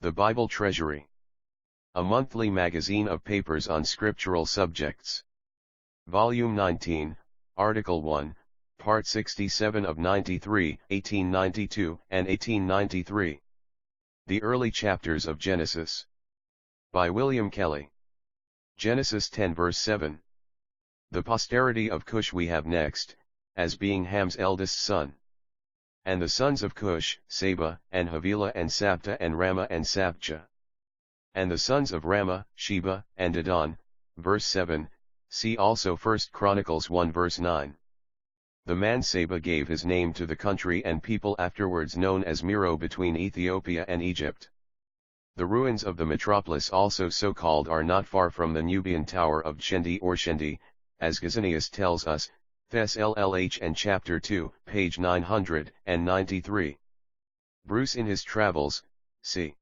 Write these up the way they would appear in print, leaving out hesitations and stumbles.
The Bible Treasury. A monthly magazine of papers on scriptural subjects. Volume 19, Article 1, Part 67 of 93, 1892 and 1893. The Early Chapters of Genesis. By William Kelly. Genesis 10 verse 7. The posterity of Cush we have next, as being Ham's eldest son. And the sons of Cush, Seba, and Havilah, and Sapta, and Ramah, and Sapcha. And the sons of Ramah, Sheba, and Dedan. Verse 7, see also 1 Chronicles 1 verse 9. The man Seba gave his name to the country and people afterwards known as Meroe between Ethiopia and Egypt. The ruins of the metropolis also so called are not far from the Nubian tower of Chendi or Shendi, as Gazinius tells us, Thes LLH and chapter 2, page 993. Bruce in his Travels, c.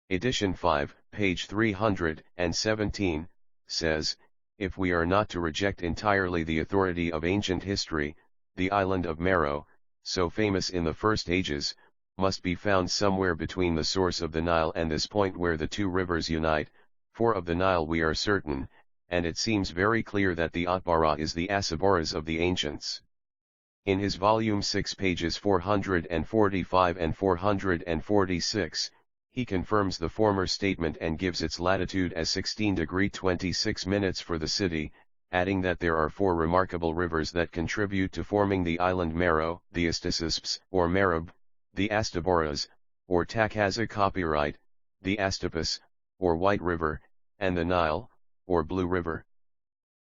Edition 5, page 317, says, if we are not to reject entirely the authority of ancient history, the island of Meroe, so famous in the first ages, must be found somewhere between the source of the Nile and this point where the two rivers unite, for of the Nile we are certain, and it seems very clear that the Atbara is the Asaboras of the ancients. In his volume 6 pages 445 and 446, he confirms the former statement and gives its latitude as 16°26' for the city, adding that there are 4 remarkable rivers that contribute to forming the island Meroe, the Astasisps, or Merib, the Astaboras, or Takaza Copyright, the Astapus, or White River, and the Nile, or Blue River.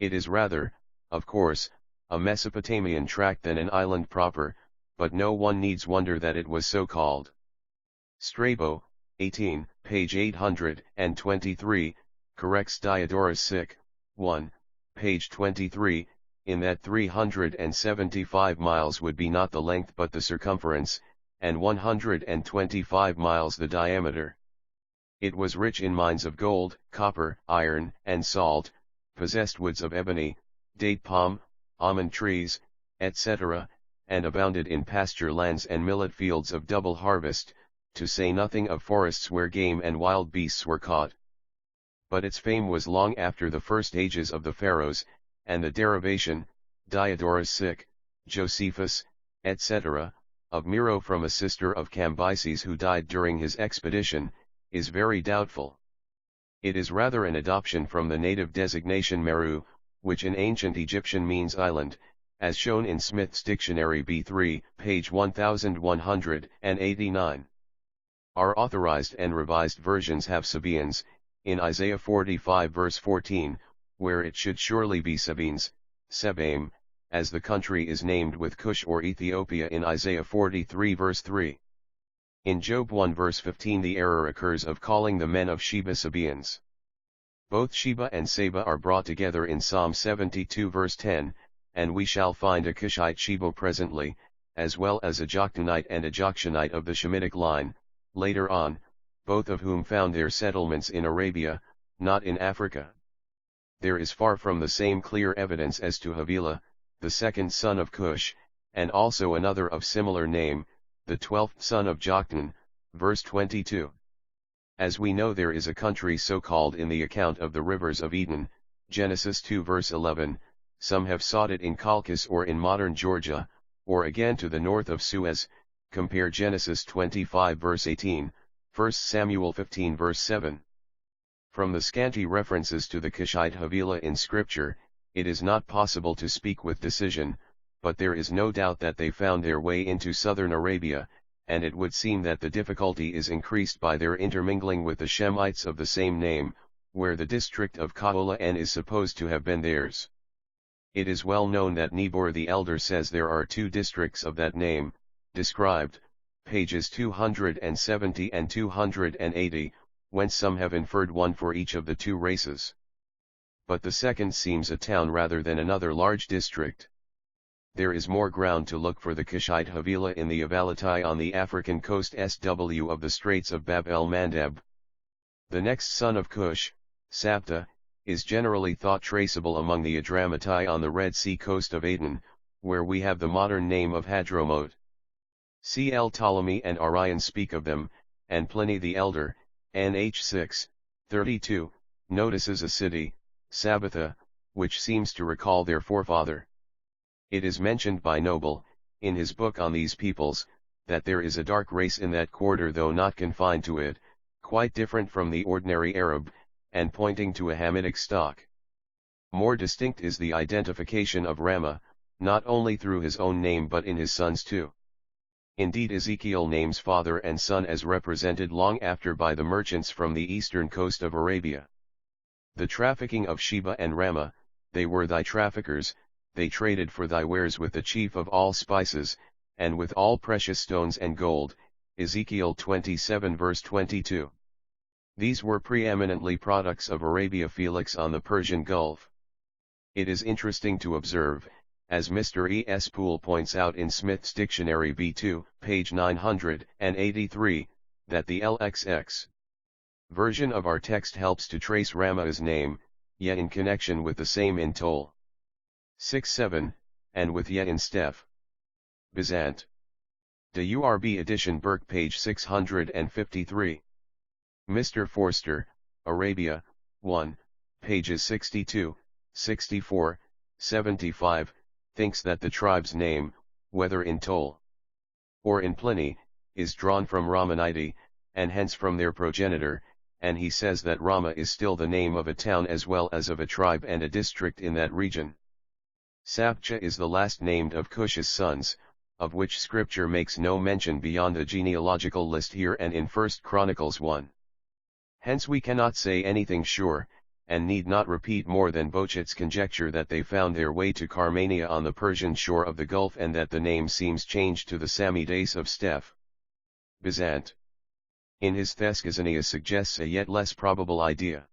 It is rather, of course, a Mesopotamian tract than an island proper, but no one needs wonder that it was so called. Strabo, 18, page 823, corrects Diodorus Sic, 1, page 23, in that 375 miles would be not the length but the circumference, and 125 miles the diameter. It was rich in mines of gold, copper, iron, and salt, possessed woods of ebony, date palm, almond trees, etc., and abounded in pasture lands and millet fields of double harvest, to say nothing of forests where game and wild beasts were caught. But its fame was long after the first ages of the pharaohs, and the derivation, Diodorus Sic, Josephus, etc., of Meroe from a sister of Cambyses who died during his expedition, is very doubtful. It is rather an adoption from the native designation Meru, which in ancient Egyptian means island, as shown in Smith's Dictionary B3, page 1189. Our authorized and revised versions have Sabaeans, in Isaiah 45 verse 14, where it should surely be Sabines, Sebaim, as the country is named with Cush or Ethiopia in Isaiah 43 verse 3. In Job 1 verse 15 the error occurs of calling the men of Sheba Sabaeans. Both Sheba and Seba are brought together in Psalm 72 verse 10, and we shall find a Cushite Sheba presently, as well as a Joktanite and a Joktionite of the Shemitic line, later on, both of whom found their settlements in Arabia, not in Africa. There is far from the same clear evidence as to Havilah, the second son of Cush, and also another of similar name, the 12th son of Joktan, verse 22. As we know there is a country so called in the account of the rivers of Eden, Genesis 2 verse 11, some have sought it in Chalcis or in modern Georgia, or again to the north of Suez, compare Genesis 25 verse 18, 1 Samuel 15 verse 7. From the scanty references to the Cushite Havilah in Scripture, it is not possible to speak with decision, but there is no doubt that they found their way into southern Arabia, and it would seem that the difficulty is increased by their intermingling with the Shemites of the same name, where the district of Kaola is supposed to have been theirs. It is well known that Nebor the Elder says there are 2 districts of that name, described, pages 270 and 280, whence some have inferred one for each of the 2 races. But the second seems a town rather than another large district. There is more ground to look for the Cushite Havilah in the Avalatai on the African coast SW of the Straits of Bab el-Mandeb. The next son of Cush, Sapta, is generally thought traceable among the Adramatai on the Red Sea coast of Aden, where we have the modern name of Hadramot. C. L. Ptolemy and Orion speak of them, and Pliny the Elder, nh 6, 32, notices a city, Sabbatha, which seems to recall their forefather. It is mentioned by Noble, in his book on these peoples, that there is a dark race in that quarter, though not confined to it, quite different from the ordinary Arab, and pointing to a Hamitic stock. More distinct is the identification of Rama, not only through his own name but in his sons too. Indeed, Ezekiel names father and son as represented long after by the merchants from the eastern coast of Arabia. The trafficking of Sheba and Rama, they were thy traffickers, they traded for thy wares with the chief of all spices, and with all precious stones and gold, Ezekiel 27 verse 22. These were preeminently products of Arabia Felix on the Persian Gulf. It is interesting to observe, as Mr. E. S. Poole points out in Smith's Dictionary V2, page 983, that the LXX version of our text helps to trace Rama's name, yet in connection with the same in Toll 6-7, and with yet in Steph Bizant. De URB edition Burke page 653. Mr. Forster, Arabia, 1, pages 62, 64, 75, thinks that the tribe's name, whether in Toll or in Pliny, is drawn from Ramanite, and hence from their progenitor, and he says that Rama is still the name of a town as well as of a tribe and a district in that region. Sabcha is the last named of Cush's sons, of which scripture makes no mention beyond the genealogical list here and in 1 Chronicles 1. Hence we cannot say anything sure, and need not repeat more than Bochet's conjecture that they found their way to Carmania on the Persian shore of the Gulf, and that the name seems changed to the Samidace of Steph Bizant. In his Thescazania suggests a yet less probable idea.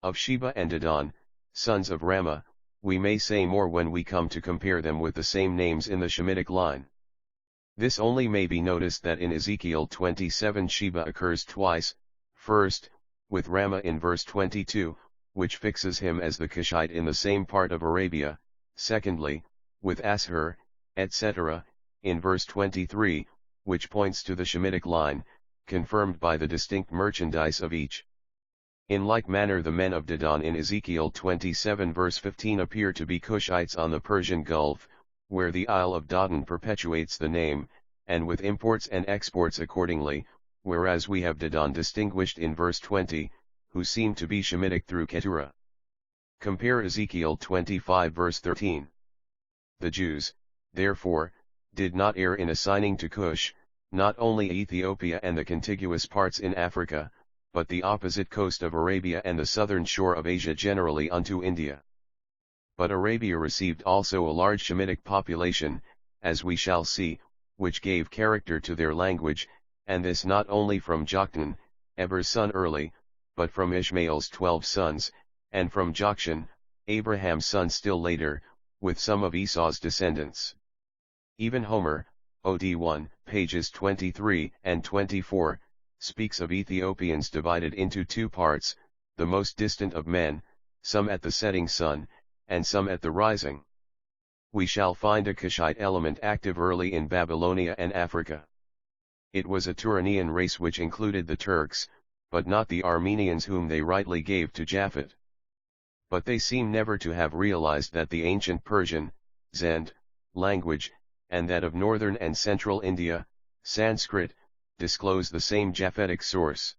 Of Sheba and Dedan, sons of Rama, we may say more when we come to compare them with the same names in the Shemitic line. This only may be noticed that in Ezekiel 27 Sheba occurs twice, first, with Rama in verse 22, which fixes him as the Cushite in the same part of Arabia, secondly, with Ashur, etc., in verse 23, which points to the Shemitic line, confirmed by the distinct merchandise of each. In like manner the men of Dedan in Ezekiel 27 verse 15 appear to be Cushites on the Persian Gulf, where the Isle of Dodon perpetuates the name, and with imports and exports accordingly, whereas we have Dedan distinguished in verse 20, who seem to be Shemitic through Keturah. Compare Ezekiel 25 verse 13. The Jews, therefore, did not err in assigning to Cush, not only Ethiopia and the contiguous parts in Africa, but the opposite coast of Arabia and the southern shore of Asia generally unto India. But Arabia received also a large Shemitic population, as we shall see, which gave character to their language, and this not only from Joktan, Eber's son early, but from Ishmael's 12 sons, and from Jokshan, Abraham's son still later, with some of Esau's descendants. Even Homer, OD 1, pages 23 and 24, speaks of Ethiopians divided into two parts, the most distant of men, some at the setting sun, and some at the rising. We shall find a Cushite element active early in Babylonia and Africa. It was a Turanian race which included the Turks, but not the Armenians whom they rightly gave to Japhet. But they seem never to have realized that the ancient Persian, Zend, language, and that of northern and central India, Sanskrit, disclose the same Japhetic source.